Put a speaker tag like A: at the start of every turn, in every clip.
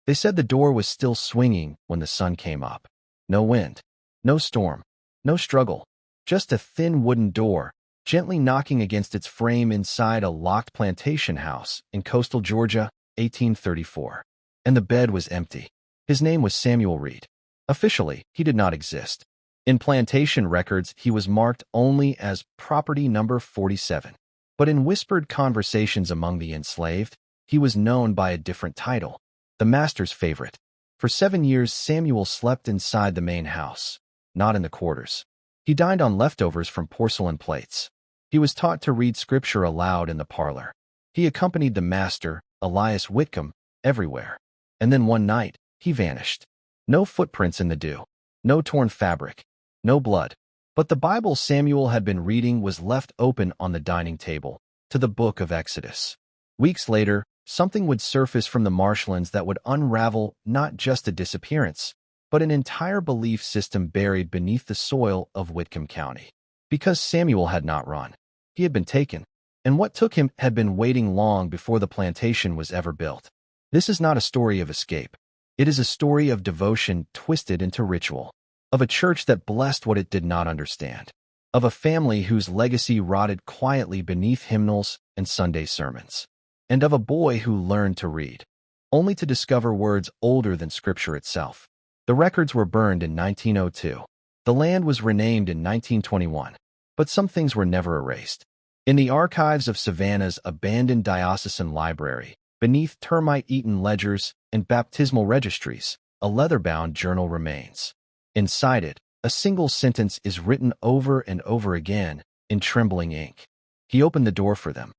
A: They said the door was still swinging when the sun came up. No wind, no storm, no struggle, just a thin wooden door, gently knocking against its frame inside a locked plantation house in coastal Georgia, 1834. And the bed was empty. His name was Samuel Reed. Officially, he did not exist. In plantation records, he was marked only as property number 47. But in whispered conversations among the enslaved, he was known by a different title, the master's favorite. For 7 years, Samuel slept inside the main house, not in the quarters. He dined on leftovers from porcelain plates. He was taught to read scripture aloud in the parlor. He accompanied the master, Elias Whitcomb, everywhere. And then one night, he vanished. No footprints in the dew, no torn fabric, no blood. But the Bible Samuel had been reading was left open on the dining table, to the book of Exodus. Weeks later, something would surface from the marshlands that would unravel not just a disappearance, but an entire belief system buried beneath the soil of Whitcomb County. Because Samuel had not run, he had been taken, and what took him had been waiting long before the plantation was ever built. This is not a story of escape. It is a story of devotion twisted into ritual, of a church that blessed what it did not understand, of a family whose legacy rotted quietly beneath hymnals and Sunday sermons, and of a boy who learned to read, only to discover words older than Scripture itself. The records were burned in 1902. The land was renamed in 1921, but some things were never erased. In the archives of Savannah's abandoned diocesan library, beneath termite-eaten ledgers and baptismal registries, a leather-bound journal remains. Inside it, a single sentence is written over and over again in trembling ink. He opened the door for them.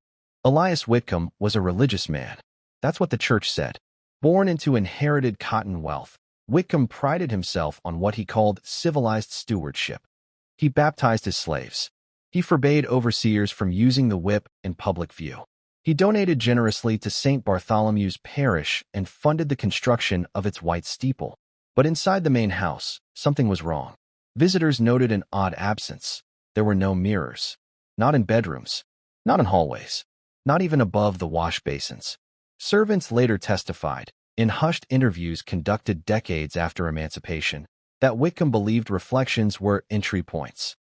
A: Elias Whitcomb was a religious man. That's what the church said. Born into inherited cotton wealth, Whitcomb prided himself on what he called civilized stewardship. He baptized his slaves. He forbade overseers from using the whip in public view. He donated generously to St. Bartholomew's Parish and funded the construction of its white steeple. But inside the main house, something was wrong. Visitors noted an odd absence. There were no mirrors. Not in bedrooms. Not in hallways. Not even above the wash basins. Servants later testified, in hushed interviews conducted decades after emancipation, that Whitcomb believed reflections were entry points.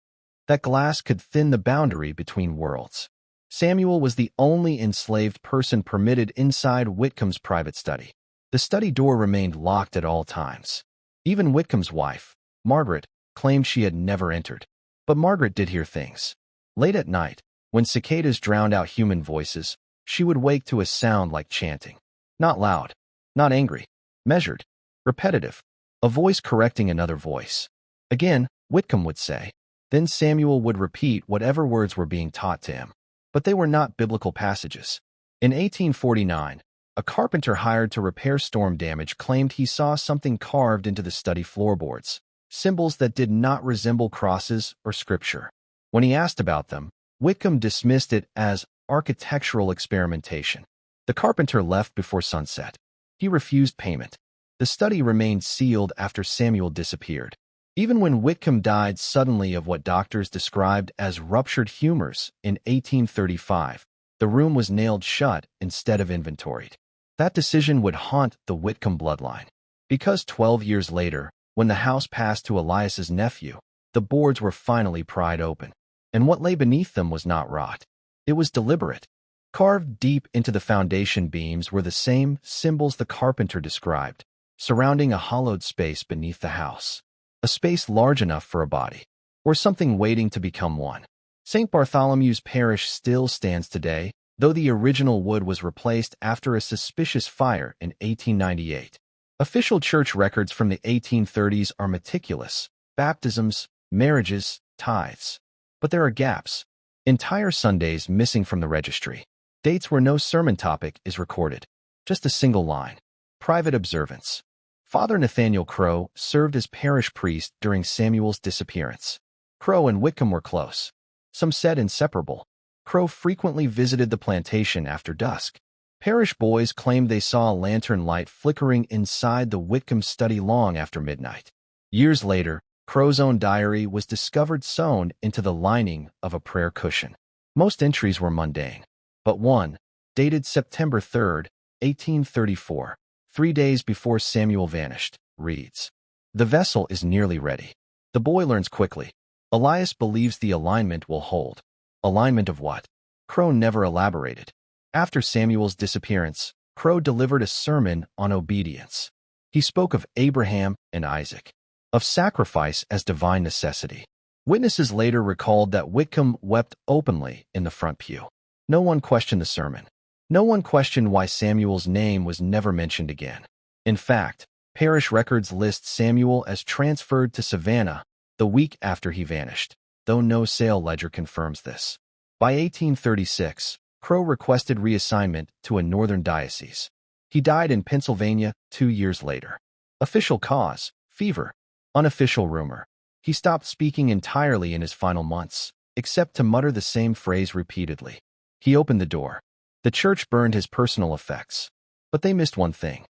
A: That glass could thin the boundary between worlds. Samuel was the only enslaved person permitted inside Whitcomb's private study. The study door remained locked at all times. Even Whitcomb's wife, Margaret, claimed she had never entered. But Margaret did hear things. Late at night, when cicadas drowned out human voices, she would wake to a sound like chanting. Not loud, not angry, measured, repetitive, a voice correcting another voice. Again, Whitcomb would say. Then Samuel would repeat whatever words were being taught to him. But they were not biblical passages. In 1849, a carpenter hired to repair storm damage claimed he saw something carved into the study floorboards, symbols that did not resemble crosses or scripture. When he asked about them, Whitcomb dismissed it as architectural experimentation. The carpenter left before sunset. He refused payment. The study remained sealed after Samuel disappeared. Even when Whitcomb died suddenly of what doctors described as ruptured humors in 1835, the room was nailed shut instead of inventoried. That decision would haunt the Whitcomb bloodline. Because 12 years later, when the house passed to Elias's nephew, the boards were finally pried open. And what lay beneath them was not rot. It was deliberate. Carved deep into the foundation beams were the same symbols the carpenter described, surrounding a hollowed space beneath the house. A space large enough for a body, or something waiting to become one. St. Bartholomew's Parish still stands today, though the original wood was replaced after a suspicious fire in 1898. Official church records from the 1830s are meticulous: baptisms, marriages, tithes. But there are gaps. Entire Sundays missing from the registry. Dates where no sermon topic is recorded. Just a single line. Private observance. Father Nathaniel Crow served as parish priest during Samuel's disappearance. Crow and Whitcomb were close. Some said inseparable. Crow frequently visited the plantation after dusk. Parish boys claimed they saw a lantern light flickering inside the Whitcomb study long after midnight. Years later, Crow's own diary was discovered sewn into the lining of a prayer cushion. Most entries were mundane, but one, dated September 3, 1834, 3 days before Samuel vanished, reads, "The vessel is nearly ready." The boy learns quickly. Elias believes the alignment will hold. Alignment of what? Crow never elaborated. After Samuel's disappearance, Crow delivered a sermon on obedience. He spoke of Abraham and Isaac, of sacrifice as divine necessity. Witnesses later recalled that Whitcomb wept openly in the front pew. No one questioned the sermon. No one questioned why Samuel's name was never mentioned again. In fact, parish records list Samuel as transferred to Savannah the week after he vanished, though no sale ledger confirms this. By 1836, Crow requested reassignment to a northern diocese. He died in Pennsylvania 2 years later. Official cause: fever. Unofficial rumor: he stopped speaking entirely in his final months, except to mutter the same phrase repeatedly. He opened the door. The church burned his personal effects. But they missed one thing.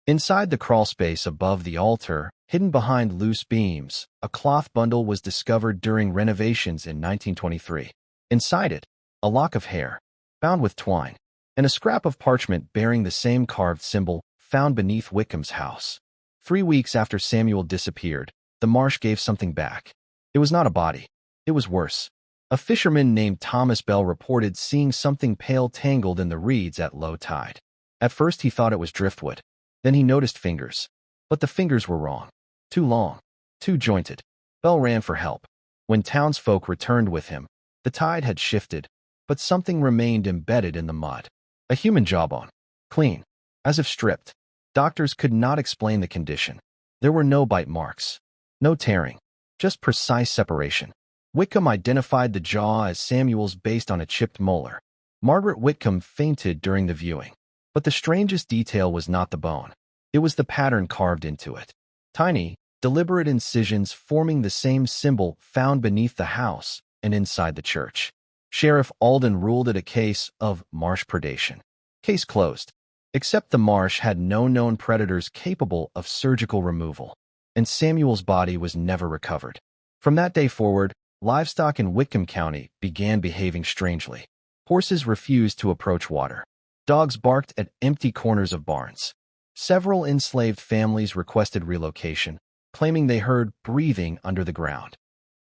A: Inside the crawlspace above the altar, hidden behind loose beams, a cloth bundle was discovered during renovations in 1923. Inside it, a lock of hair, bound with twine, and a scrap of parchment bearing the same carved symbol found beneath Whitcomb's house. 3 weeks after Samuel disappeared, the marsh gave something back. It was not a body. It was worse. A fisherman named Thomas Bell reported seeing something pale tangled in the reeds at low tide. At first he thought it was driftwood. Then he noticed fingers. But the fingers were wrong. Too long. Too jointed. Bell ran for help. When townsfolk returned with him, the tide had shifted, but something remained embedded in the mud. A human jawbone. Clean. As if stripped. Doctors could not explain the condition. There were no bite marks. No tearing. Just precise separation. Whitcomb identified the jaw as Samuel's based on a chipped molar. Margaret Whitcomb fainted during the viewing. But the strangest detail was not the bone. It was the pattern carved into it. Tiny, deliberate incisions forming the same symbol found beneath the house and inside the church. Sheriff Alden ruled it a case of marsh predation. Case closed. Except the marsh had no known predators capable of surgical removal, and Samuel's body was never recovered. From that day forward, livestock in Whitcomb County began behaving strangely. Horses refused to approach water. Dogs barked at empty corners of barns. Several enslaved families requested relocation, claiming they heard breathing under the ground.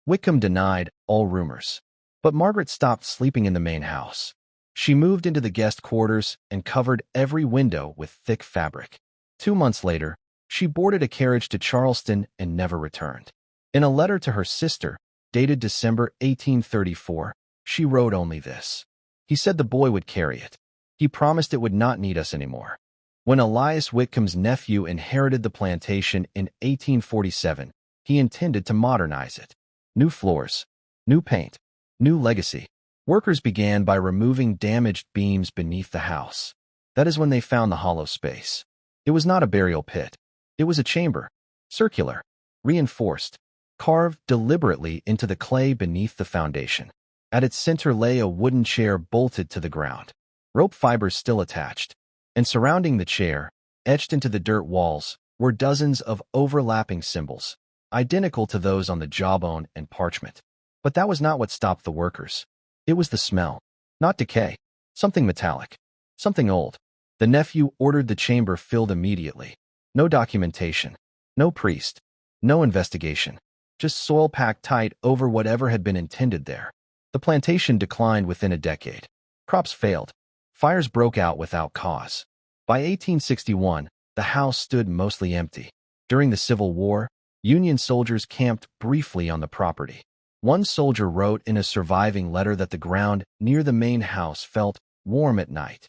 A: Whitcomb denied all rumors. But Margaret stopped sleeping in the main house. She moved into the guest quarters and covered every window with thick fabric. 2 months later, she boarded a carriage to Charleston and never returned. In a letter to her sister, dated December 1834, she wrote only this. He said the boy would carry it. He promised it would not need us anymore. When Elias Whitcomb's nephew inherited the plantation in 1847, he intended to modernize it. New floors, new paint, new legacy. Workers began by removing damaged beams beneath the house. That is when they found the hollow space. It was not a burial pit. It was a chamber, circular, reinforced, carved deliberately into the clay beneath the foundation. At its center lay a wooden chair bolted to the ground. Rope fibers still attached, and surrounding the chair, etched into the dirt walls, were dozens of overlapping symbols, identical to those on the jawbone and parchment. But that was not what stopped the workers. It was the smell, not decay, something metallic, something old. The nephew ordered the chamber filled immediately. No documentation, no priest, no investigation, just soil packed tight over whatever had been intended there. The plantation declined within a decade. Crops failed. Fires broke out without cause. By 1861, the house stood mostly empty. During the Civil War, Union soldiers camped briefly on the property. One soldier wrote in a surviving letter that the ground near the main house felt warm at night.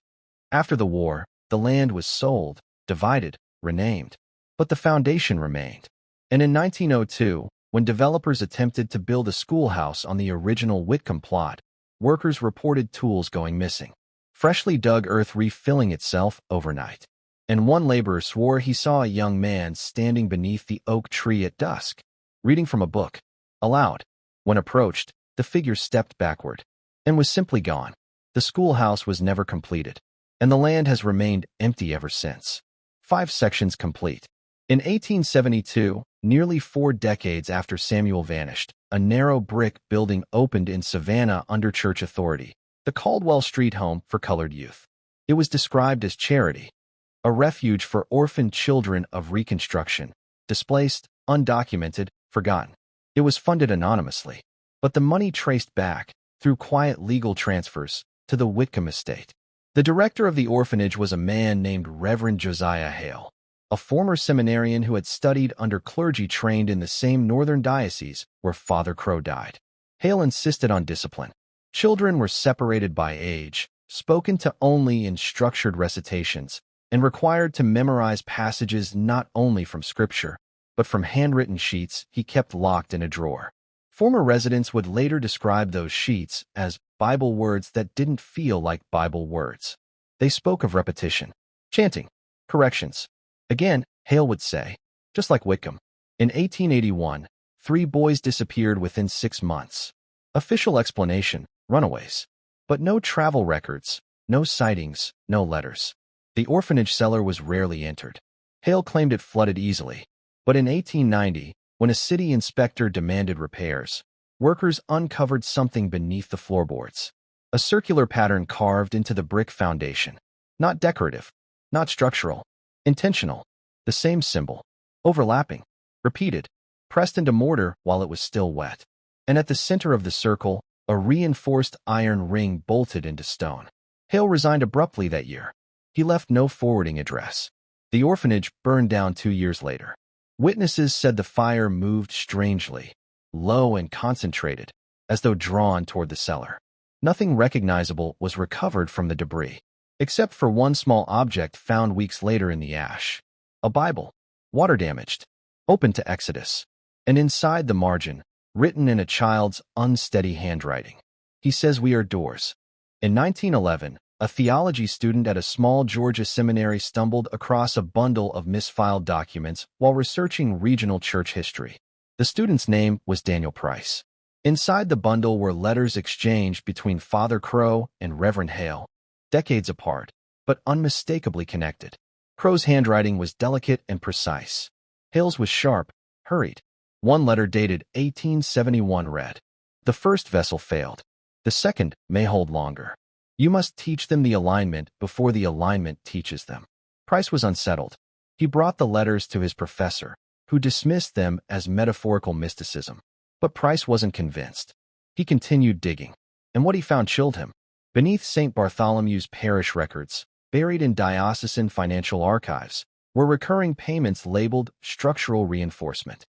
A: After the war, the land was sold, divided, renamed. But the foundation remained. And in 1902, when developers attempted to build a schoolhouse on the original Whitcomb plot, workers reported tools going missing. Freshly dug earth refilling itself overnight. And one laborer swore he saw a young man standing beneath the oak tree at dusk, reading from a book, aloud. When approached, the figure stepped backward and was simply gone. The schoolhouse was never completed, and the land has remained empty ever since. 5 sections complete. In 1872, nearly 4 decades after Samuel vanished, a narrow brick building opened in Savannah under church authority, the Caldwell Street Home for Colored Youth. It was described as charity, a refuge for orphaned children of Reconstruction, displaced, undocumented, forgotten. It was funded anonymously, but the money traced back, through quiet legal transfers, to the Whitcomb estate. The director of the orphanage was a man named Reverend Josiah Hale, a former seminarian who had studied under clergy trained in the same northern diocese where Father Crow died. Hale insisted on discipline. Children were separated by age, spoken to only in structured recitations, and required to memorize passages not only from Scripture, but from handwritten sheets he kept locked in a drawer. Former residents would later describe those sheets as Bible words that didn't feel like Bible words. They spoke of repetition, chanting, corrections. Again, Hale would say, just like Whitcomb. In 1881, 3 boys disappeared within 6 months. Official explanation, runaways. But no travel records, no sightings, no letters. The orphanage cellar was rarely entered. Hale claimed it flooded easily. But in 1890, when a city inspector demanded repairs, workers uncovered something beneath the floorboards. A circular pattern carved into the brick foundation. Not decorative, not structural, intentional. The same symbol, overlapping, repeated, pressed into mortar while it was still wet. And at the center of the circle, a reinforced iron ring bolted into stone. Hale resigned abruptly that year. He left no forwarding address. The orphanage burned down 2 years later. Witnesses said the fire moved strangely, low and concentrated, as though drawn toward the cellar. Nothing recognizable was recovered from the debris, except for one small object found weeks later in the ash. A Bible, water-damaged, open to Exodus, and inside the margin, written in a child's unsteady handwriting. He says we are doors. In 1911, a theology student at a small Georgia seminary stumbled across a bundle of misfiled documents while researching regional church history. The student's name was Daniel Price. Inside the bundle were letters exchanged between Father Crow and Reverend Hale, decades apart, but unmistakably connected. Crow's handwriting was delicate and precise. Hale's was sharp, hurried. One letter dated 1871 read, "The first vessel failed. The second may hold longer. You must teach them the alignment before the alignment teaches them." Price was unsettled. He brought the letters to his professor, who dismissed them as metaphorical mysticism. But Price wasn't convinced. He continued digging, and what he found chilled him. Beneath St. Bartholomew's parish records, buried in diocesan financial archives, were recurring payments labeled structural reinforcement.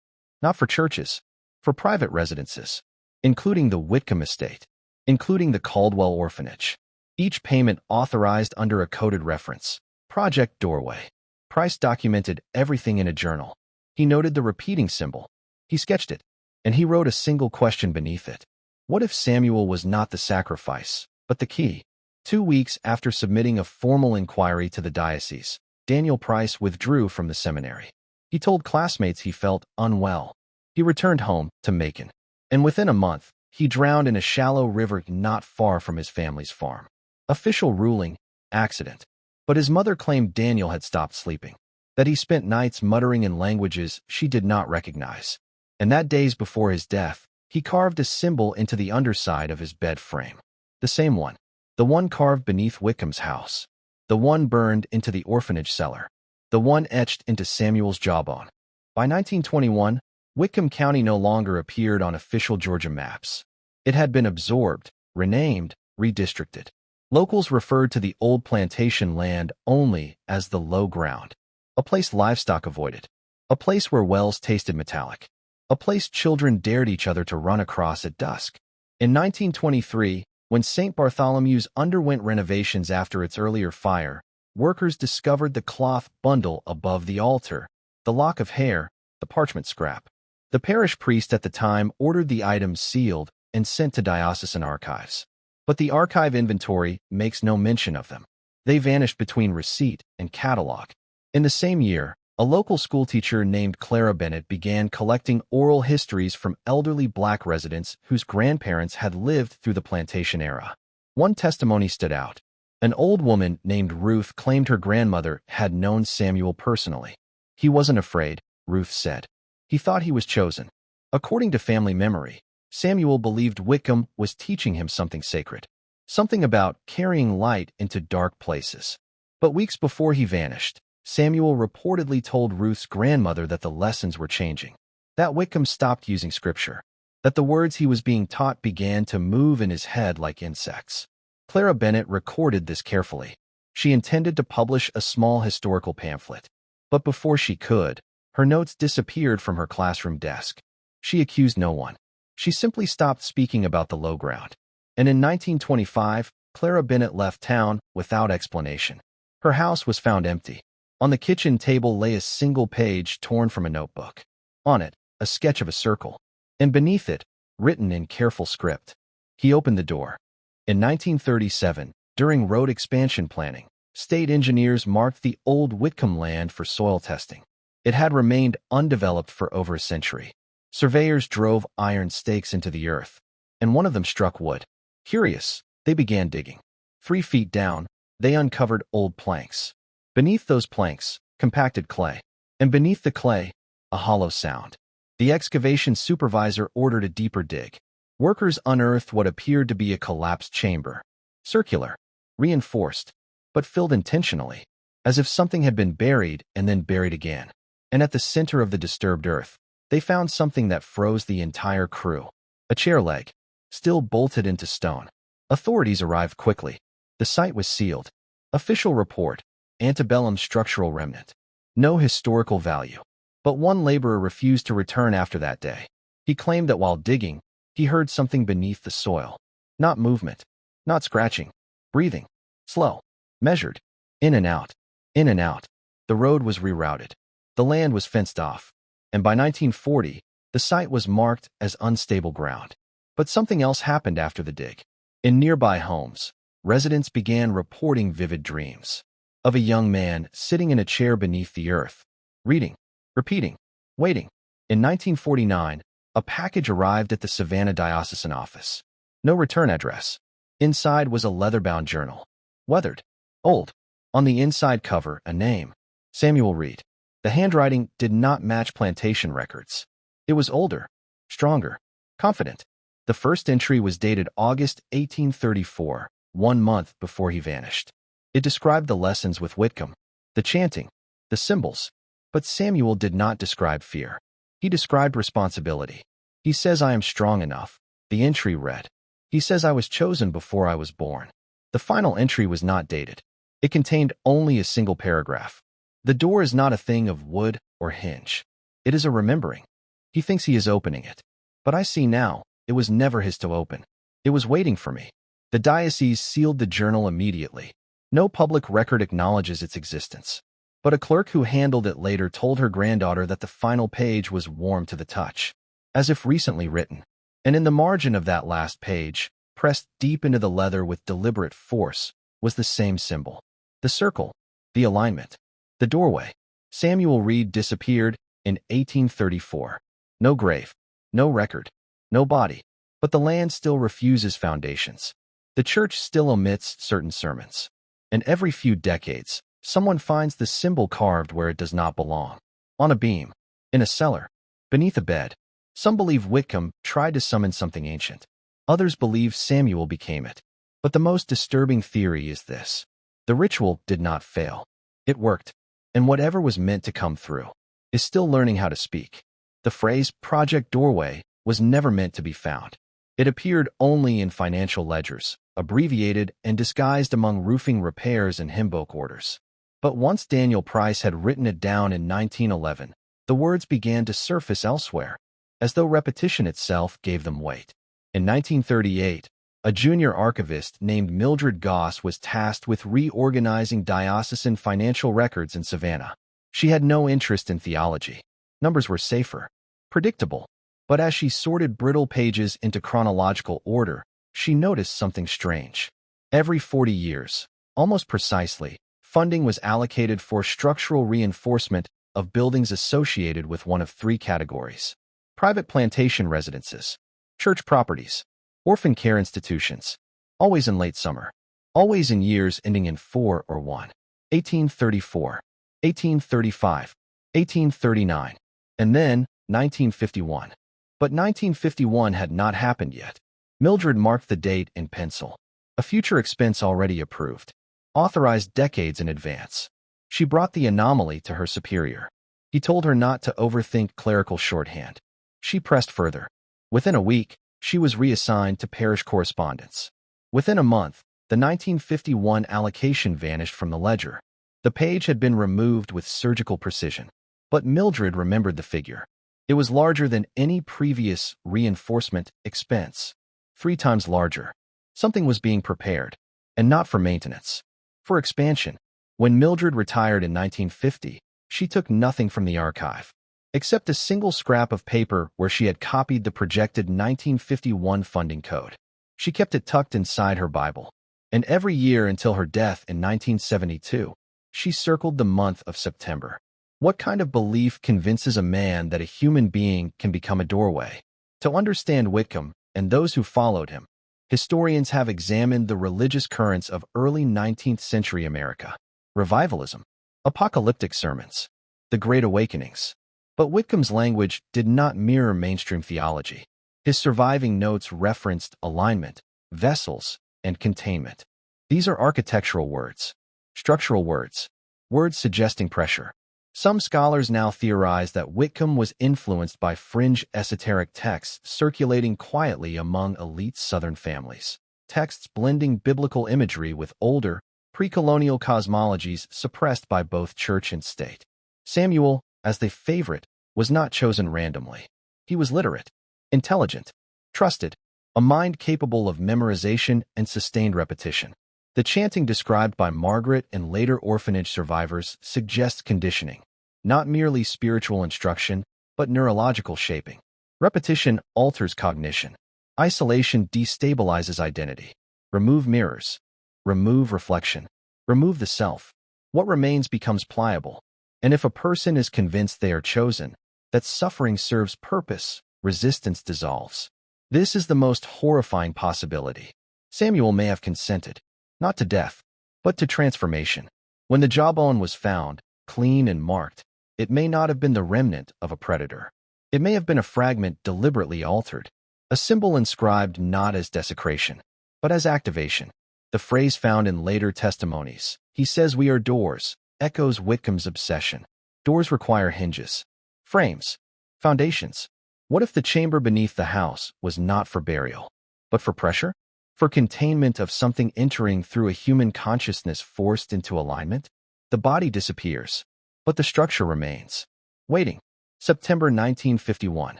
A: Not for churches, for private residences, including the Whitcomb estate, including the Caldwell orphanage. Each payment authorized under a coded reference, Project Doorway. Price documented everything in a journal. He noted the repeating symbol. He sketched it, and he wrote a single question beneath it. What if Samuel was not the sacrifice, but the key? 2 weeks after submitting a formal inquiry to the diocese, Daniel Price withdrew from the seminary. He told classmates he felt unwell. He returned home to Macon, and within a month, he drowned in a shallow river not far from his family's farm. Official ruling, accident. But his mother claimed Daniel had stopped sleeping, that he spent nights muttering in languages she did not recognize, and that days before his death, he carved a symbol into the underside of his bed frame. The same one. The one carved beneath Whitcomb's house. The one burned into the orphanage cellar. The one etched into Samuel's jawbone. By 1921, Whitcomb County no longer appeared on official Georgia maps. It had been absorbed, renamed, redistricted. Locals referred to the old plantation land only as the low ground, a place livestock avoided, a place where wells tasted metallic, a place children dared each other to run across at dusk. In 1923, when St. Bartholomew's underwent renovations after its earlier fire, workers discovered the cloth bundle above the altar, the lock of hair, the parchment scrap. The parish priest at the time ordered the items sealed and sent to diocesan archives. But the archive inventory makes no mention of them. They vanished between receipt and catalog. In the same year, a local schoolteacher named Clara Bennett began collecting oral histories from elderly black residents whose grandparents had lived through the plantation era. One testimony stood out. An old woman named Ruth claimed her grandmother had known Samuel personally. He wasn't afraid, Ruth said. He thought he was chosen. According to family memory, Samuel believed Whitcomb was teaching him something sacred, something about carrying light into dark places. But weeks before he vanished, Samuel reportedly told Ruth's grandmother that the lessons were changing, that Whitcomb stopped using scripture, that the words he was being taught began to move in his head like insects. Clara Bennett recorded this carefully. She intended to publish a small historical pamphlet. But before she could, her notes disappeared from her classroom desk. She accused no one. She simply stopped speaking about the low ground. And in 1925, Clara Bennett left town without explanation. Her house was found empty. On the kitchen table lay a single page torn from a notebook. On it, a sketch of a circle. And beneath it, written in careful script. He opened the door. In 1937, during road expansion planning, state engineers marked the old Whitcomb land for soil testing. It had remained undeveloped for over a century. Surveyors drove iron stakes into the earth, and one of them struck wood. Curious, they began digging. 3 feet down, they uncovered old planks. Beneath those planks, compacted clay. And beneath the clay, a hollow sound. The excavation supervisor ordered a deeper dig. Workers unearthed what appeared to be a collapsed chamber. Circular, reinforced, but filled intentionally, as if something had been buried and then buried again. And at the center of the disturbed earth, they found something that froze the entire crew. A chair leg, still bolted into stone. Authorities arrived quickly. The site was sealed. Official report, antebellum structural remnant. No historical value. But one laborer refused to return after that day. He claimed that while digging, he heard something beneath the soil. Not movement, not scratching, breathing. Slow, measured, in and out, in and out. The road was rerouted. The land was fenced off. And by 1940, the site was marked as unstable ground. But something else happened after the dig. In nearby homes, residents began reporting vivid dreams of a young man sitting in a chair beneath the earth, reading, repeating, waiting. In 1949, a package arrived at the Savannah diocesan office. No return address. Inside was a leather-bound journal. Weathered. Old. On the inside cover, a name. Samuel Reed. The handwriting did not match plantation records. It was older, stronger, confident. The first entry was dated August 1834, 1 month before he vanished. It described the lessons with Whitcomb, the chanting, the symbols. But Samuel did not describe fear. He described responsibility. He says, "I am strong enough," the entry read. He says, "I was chosen before I was born." The final entry was not dated. It contained only a single paragraph. The door is not a thing of wood or hinge. It is a remembering. He thinks he is opening it. But I see now, it was never his to open. It was waiting for me. The diocese sealed the journal immediately. No public record acknowledges its existence. But a clerk who handled it later told her granddaughter that the final page was warm to the touch, as if recently written. And in the margin of that last page, pressed deep into the leather with deliberate force, was the same symbol. The circle, the alignment, the doorway. Samuel Reed disappeared in 1834. No grave, no record, no body. But the land still refuses foundations. The church still omits certain sermons. And every few decades, someone finds the symbol carved where it does not belong. On a beam, in a cellar, beneath a bed. Some believe Whitcomb tried to summon something ancient. Others believe Samuel became it. But the most disturbing theory is this. The ritual did not fail. It worked. And whatever was meant to come through is still learning how to speak. The phrase Project Doorway was never meant to be found. It appeared only in financial ledgers, abbreviated and disguised among roofing repairs and hymn book orders. But once Daniel Price had written it down in 1911, the words began to surface elsewhere, as though repetition itself gave them weight. In 1938, a junior archivist named Mildred Goss was tasked with reorganizing diocesan financial records in Savannah. She had no interest in theology. Numbers were safer, predictable. But as she sorted brittle pages into chronological order, she noticed something strange. Every 40 years, almost precisely, funding was allocated for structural reinforcement of buildings associated with one of 3 categories: private plantation residences, church properties, orphan care institutions, always in late summer, always in years ending in 4 or 1, 1834, 1835, 1839, and then 1951. But 1951 had not happened yet. Mildred marked the date in pencil, a future expense already approved. authorized decades in advance. She brought the anomaly to her superior. He told her not to overthink clerical shorthand. She pressed further. Within a week, she was reassigned to parish correspondence. Within a month, the 1951 allocation vanished from the ledger. The page had been removed with surgical precision. But Mildred remembered the figure. It was larger than any previous reinforcement expense. 3 times larger. Something was being prepared, and not for maintenance. For expansion. When Mildred retired in 1950, she took nothing from the archive, except a single scrap of paper where she had copied the projected 1951 funding code. She kept it tucked inside her Bible, and every year until her death in 1972, she circled the month of September. What kind of belief convinces a man that a human being can become a doorway? To understand Whitcomb and those who followed him, historians have examined the religious currents of early 19th century America. Revivalism, apocalyptic sermons, the Great Awakenings. But Whitcomb's language did not mirror mainstream theology. His surviving notes referenced alignment, vessels, and containment. These are architectural words, structural words, words suggesting pressure. Some scholars now theorize that Whitcomb was influenced by fringe esoteric texts circulating quietly among elite Southern families, texts blending biblical imagery with older, pre-colonial cosmologies suppressed by both church and state. Samuel, as the favorite, was not chosen randomly. He was literate, intelligent, trusted, a mind capable of memorization and sustained repetition. The chanting described by Margaret and later orphanage survivors suggests conditioning, not merely spiritual instruction, but neurological shaping. Repetition alters cognition. Isolation destabilizes identity. Remove mirrors. Remove reflection. Remove the self. What remains becomes pliable. And if a person is convinced they are chosen, that suffering serves purpose, resistance dissolves. This is the most horrifying possibility. Samuel may have consented, not to death, but to transformation. When the jawbone was found, clean and marked, it may not have been the remnant of a predator. It may have been a fragment deliberately altered, a symbol inscribed not as desecration, but as activation. The phrase found in later testimonies, "He says we are doors," echoes Whitcomb's obsession. Doors require hinges, frames, foundations. What if the chamber beneath the house was not for burial, but for pressure? For containment of something entering through a human consciousness forced into alignment? The body disappears, but the structure remains. Waiting. September 1951.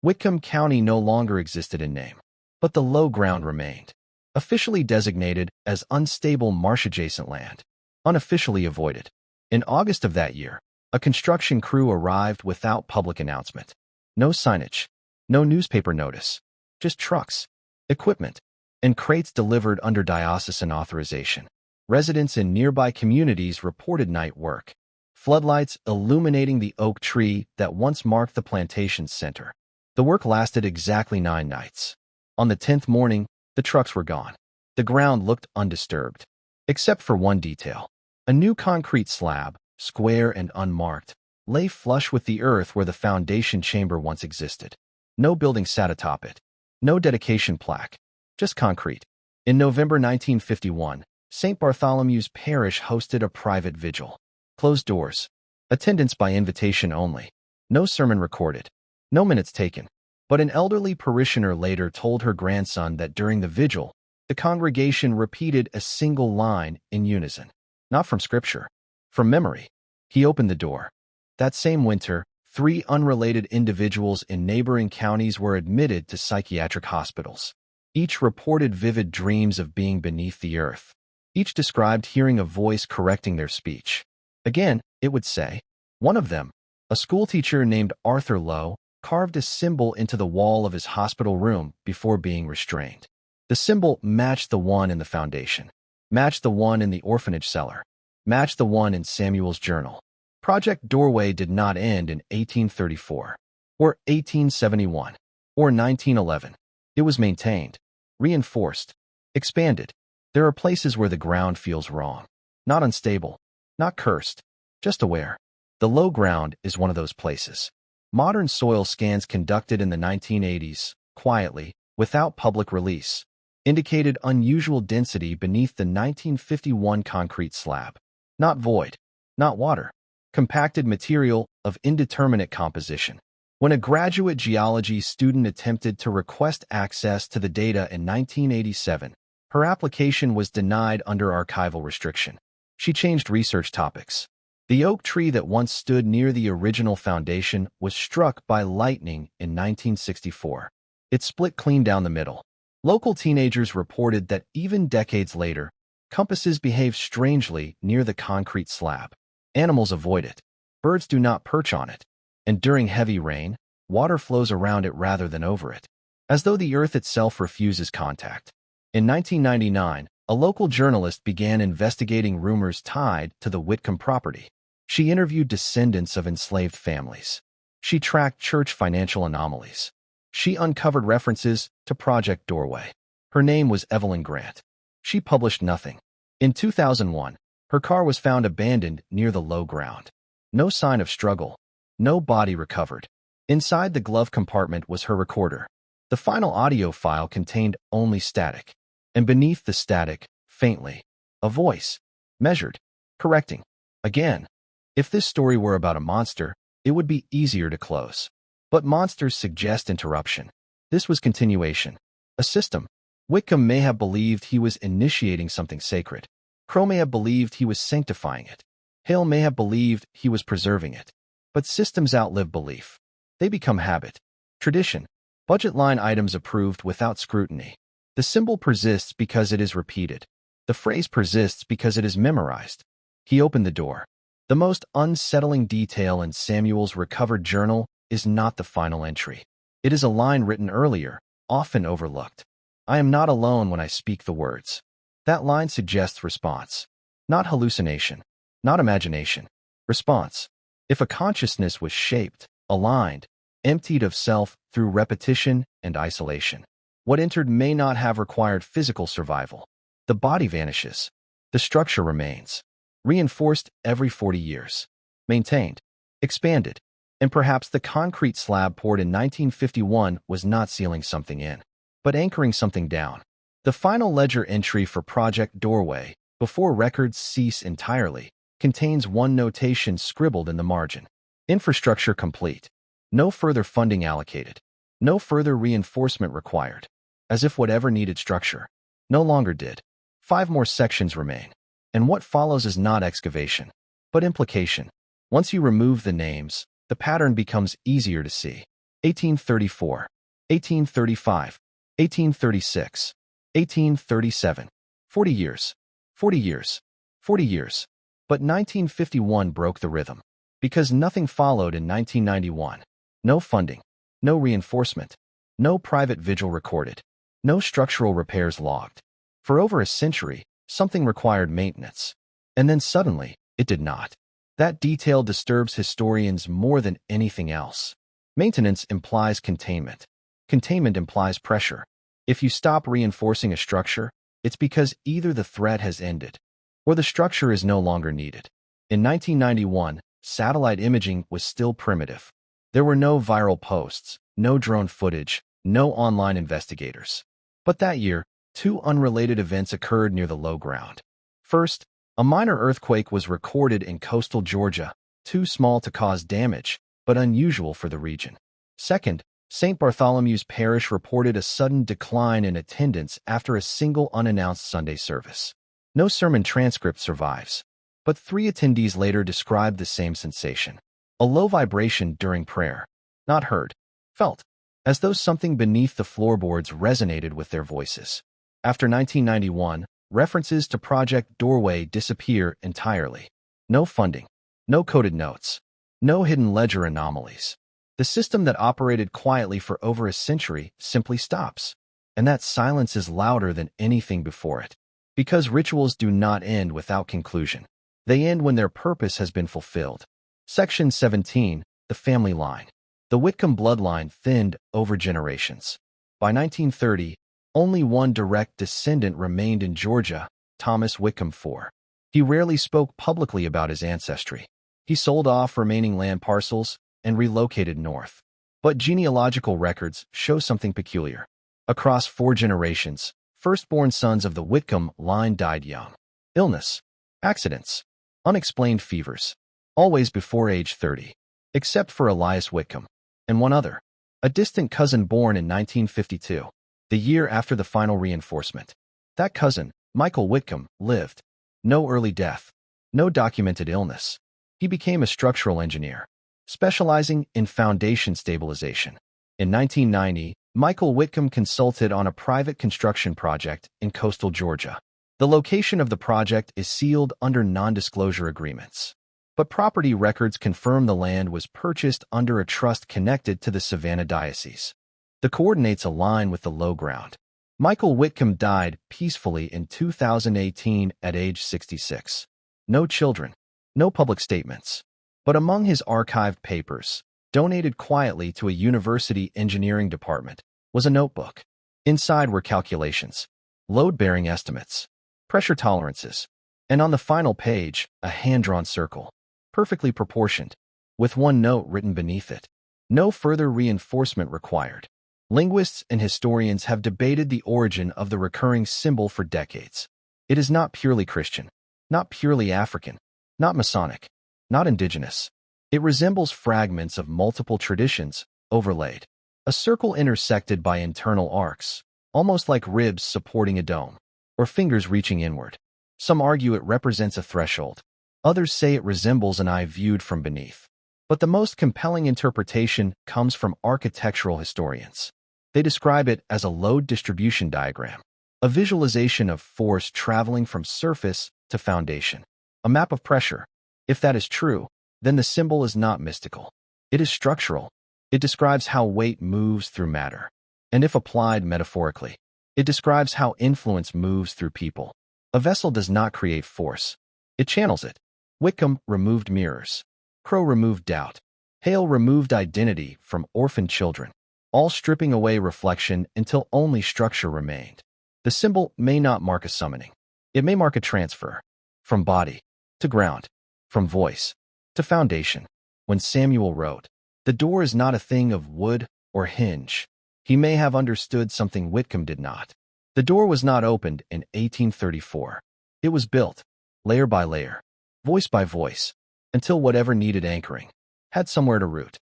A: Whitcomb County no longer existed in name, but the low ground remained. Officially designated as unstable marsh-adjacent land. Unofficially avoided. In August of that year, a construction crew arrived without public announcement. No signage, no newspaper notice, just trucks, equipment, and crates delivered under diocesan authorization. Residents in nearby communities reported night work. Floodlights illuminating the oak tree that once marked the plantation's center. The work lasted exactly 9 nights. On the 10th morning, the trucks were gone. The ground looked undisturbed, except for one detail. A new concrete slab, square and unmarked, lay flush with the earth where the foundation chamber once existed. No building sat atop it. No dedication plaque. Just concrete. In November 1951, St. Bartholomew's Parish hosted a private vigil. Closed doors. Attendance by invitation only. No sermon recorded. No minutes taken. But an elderly parishioner later told her grandson that during the vigil, the congregation repeated a single line in unison. Not from scripture. From memory. He opened the door. That same winter, 3 unrelated individuals in neighboring counties were admitted to psychiatric hospitals. Each reported vivid dreams of being beneath the earth. Each described hearing a voice correcting their speech. Again, it would say, one of them, a schoolteacher named Arthur Lowe, carved a symbol into the wall of his hospital room before being restrained. The symbol matched the one in the foundation, matched the one in the orphanage cellar, matched the one in Samuel's journal. Project Doorway did not end in 1834, or 1871, or 1911. It was maintained, reinforced, expanded. There are places where the ground feels wrong, not unstable, not cursed, just aware. The low ground is one of those places. Modern soil scans conducted in the 1980s, quietly, without public release, indicated unusual density beneath the 1951 concrete slab. Not void, not water. Compacted material of indeterminate composition. When a graduate geology student attempted to request access to the data in 1987, her application was denied under archival restriction. She changed research topics. The oak tree that once stood near the original foundation was struck by lightning in 1964. It split clean down the middle. Local teenagers reported that even decades later, compasses behave strangely near the concrete slab. Animals avoid it. Birds do not perch on it. And during heavy rain, water flows around it rather than over it, as though the earth itself refuses contact. In 1999, a local journalist began investigating rumors tied to the Whitcomb property. She interviewed descendants of enslaved families. She tracked church financial anomalies. She uncovered references to Project Doorway. Her name was Evelyn Grant. She published nothing. In 2001, her car was found abandoned near the low ground. No sign of struggle. No body recovered. Inside the glove compartment was her recorder. The final audio file contained only static. And beneath the static, faintly, a voice. Measured. Correcting. Again. If this story were about a monster, it would be easier to close. But monsters suggest interruption. This was continuation. A system. Whitcomb may have believed he was initiating something sacred. Crow may have believed he was sanctifying it. Hale may have believed he was preserving it. But systems outlive belief. They become habit. Tradition. Budget line items approved without scrutiny. The symbol persists because it is repeated. The phrase persists because it is memorized. He opened the door. The most unsettling detail in Samuel's recovered journal is not the final entry. It is a line written earlier, often overlooked. I am not alone when I speak the words. That line suggests response. Not hallucination. Not imagination. Response. If a consciousness was shaped, aligned, emptied of self through repetition and isolation, what entered may not have required physical survival. The body vanishes. The structure remains. Reinforced every 40 years. Maintained. Expanded. And perhaps the concrete slab poured in 1951 was not sealing something in, but anchoring something down. The final ledger entry for Project Doorway, before records cease entirely, contains one notation scribbled in the margin. Infrastructure complete. No further funding allocated. No further reinforcement required. As if whatever needed structure no longer did. 5 more sections remain. And what follows is not excavation, but implication. Once you remove the names, the pattern becomes easier to see. 1834, 1835, 1836, 1837, 40 years, 40 years, 40 years. But 1951 broke the rhythm. Because nothing followed in 1991. No funding, no reinforcement, no private vigil recorded, no structural repairs logged. For over a century, something required maintenance. And then suddenly, it did not. That detail disturbs historians more than anything else. Maintenance implies containment. Containment implies pressure. If you stop reinforcing a structure, it's because either the threat has ended, or the structure is no longer needed. In 1991, satellite imaging was still primitive. There were no viral posts, no drone footage, no online investigators. But that year, 2 unrelated events occurred near the low ground. First, a minor earthquake was recorded in coastal Georgia, too small to cause damage, but unusual for the region. Second, St. Bartholomew's Parish reported a sudden decline in attendance after a single unannounced Sunday service. No sermon transcript survives, but 3 attendees later described the same sensation. A low vibration during prayer. Not heard. Felt. As though something beneath the floorboards resonated with their voices. After 1991, references to Project Doorway disappear entirely. No funding. No coded notes. No hidden ledger anomalies. The system that operated quietly for over a century simply stops. And that silence is louder than anything before it. Because rituals do not end without conclusion. They end when their purpose has been fulfilled. Section 17, the family line. The Whitcomb bloodline thinned over generations. By 1930, only one direct descendant remained in Georgia, Thomas Whitcomb IV. He rarely spoke publicly about his ancestry. He sold off remaining land parcels and relocated north. But genealogical records show something peculiar. Across 4 generations, Firstborn sons of the Whitcomb line died young. Illness, accidents, unexplained fevers, always before age 30, except for Elias Whitcomb and one other, a distant cousin born in 1952, the year after the final reinforcement. That cousin, Michael Whitcomb, lived. No early death, no documented illness. He became a structural engineer, specializing in foundation stabilization. In 1990, Michael Whitcomb consulted on a private construction project in coastal Georgia. The location of the project is sealed under non-disclosure agreements, but property records confirm the land was purchased under a trust connected to the Savannah Diocese. The coordinates align with the low ground. Michael Whitcomb died peacefully in 2018 at age 66. No children, no public statements. But among his archived papers, donated quietly to a university engineering department, was a notebook. Inside were calculations, load-bearing estimates, pressure tolerances, and on the final page, a hand-drawn circle, perfectly proportioned, with one note written beneath it. No further reinforcement required. Linguists and historians have debated the origin of the recurring symbol for decades. It is not purely Christian, not purely African, not Masonic, not indigenous. It resembles fragments of multiple traditions overlaid. A circle intersected by internal arcs, almost like ribs supporting a dome, or fingers reaching inward. Some argue it represents a threshold. Others say it resembles an eye viewed from beneath. But the most compelling interpretation comes from architectural historians. They describe it as a load distribution diagram, a visualization of force traveling from surface to foundation, a map of pressure. If that is true, then the symbol is not mystical. It is structural. It describes how weight moves through matter. And if applied metaphorically, it describes how influence moves through people. A vessel does not create force. It channels it. Whitcomb removed mirrors. Crow removed doubt. Hale removed identity from orphaned children, all stripping away reflection until only structure remained. The symbol may not mark a summoning. It may mark a transfer, from body to ground, from voice to foundation. When Samuel wrote, "The door is not a thing of wood or hinge," he may have understood something Whitcomb did not. The door was not opened in 1834. It was built, layer by layer, voice by voice, until whatever needed anchoring had somewhere to root.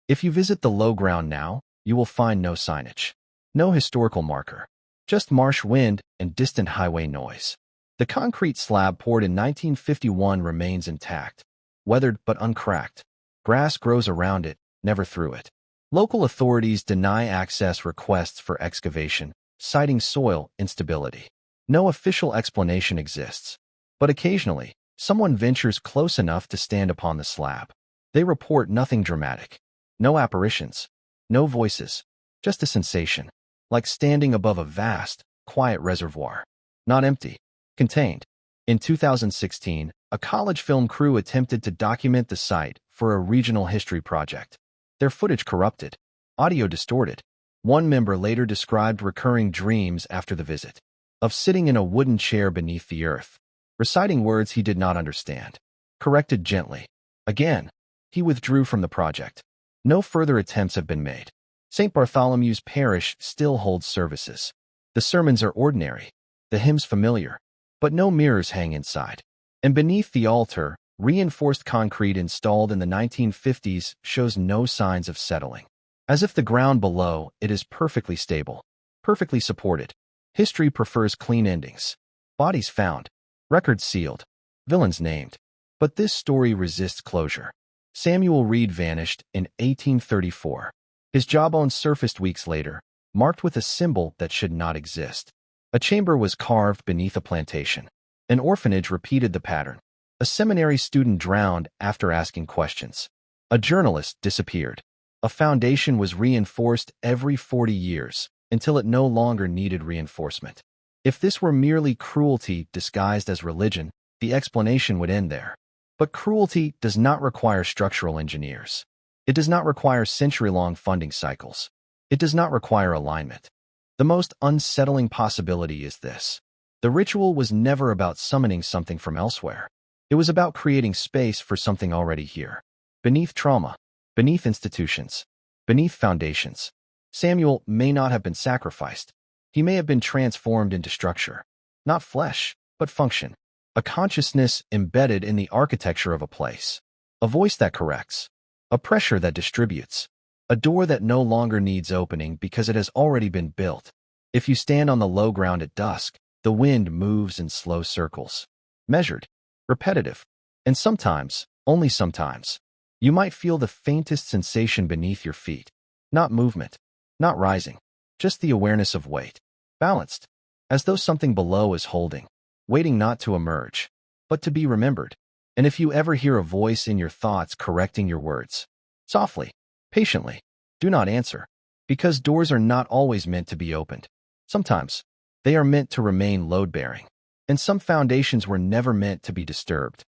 A: If you visit the low ground now, you will find no signage, no historical marker, just marsh wind and distant highway noise. The concrete slab poured in 1951 remains intact, weathered but uncracked. Grass grows around it, never through it. Local authorities deny access requests for excavation, citing soil instability. No official explanation exists, but occasionally, someone ventures close enough to stand upon the slab. They report nothing dramatic. No apparitions. No voices. Just a sensation. Like standing above a vast, quiet reservoir. Not empty. Contained. In 2016, a college film crew attempted to document the site for a regional history project. Their footage corrupted. Audio distorted. One member later described recurring dreams after the visit. Of sitting in a wooden chair beneath the earth, reciting words he did not understand. Corrected gently. Again, he withdrew from the project. No further attempts have been made. St. Bartholomew's Parish still holds services. The sermons are ordinary, the hymns familiar, but no mirrors hang inside. And beneath the altar, reinforced concrete installed in the 1950s shows no signs of settling. As if the ground below it is perfectly stable, perfectly supported. History prefers clean endings. Bodies found. Records sealed. Villains named. But this story resists closure. Samuel Reed vanished in 1834. His jawbone surfaced weeks later, marked with a symbol that should not exist. A chamber was carved beneath a plantation. An orphanage repeated the pattern. A seminary student drowned after asking questions. A journalist disappeared. A foundation was reinforced every 40 years until it no longer needed reinforcement. If this were merely cruelty disguised as religion, the explanation would end there. But cruelty does not require structural engineers. It does not require century-long funding cycles. It does not require alignment. The most unsettling possibility is this. The ritual was never about summoning something from elsewhere. It was about creating space for something already here. Beneath trauma, beneath institutions, beneath foundations. Samuel may not have been sacrificed. He may have been transformed into structure, not flesh, but function. A consciousness embedded in the architecture of a place. A voice that corrects. A pressure that distributes. A door that no longer needs opening because it has already been built. If you stand on the low ground at dusk, the wind moves in slow circles. Measured, repetitive, and sometimes, only sometimes, you might feel the faintest sensation beneath your feet. Not movement, not rising, just the awareness of weight. Balanced, as though something below is holding, waiting not to emerge, but to be remembered. And if you ever hear a voice in your thoughts correcting your words, softly, patiently, do not answer, because doors are not always meant to be opened. Sometimes, they are meant to remain load-bearing, and some foundations were never meant to be disturbed.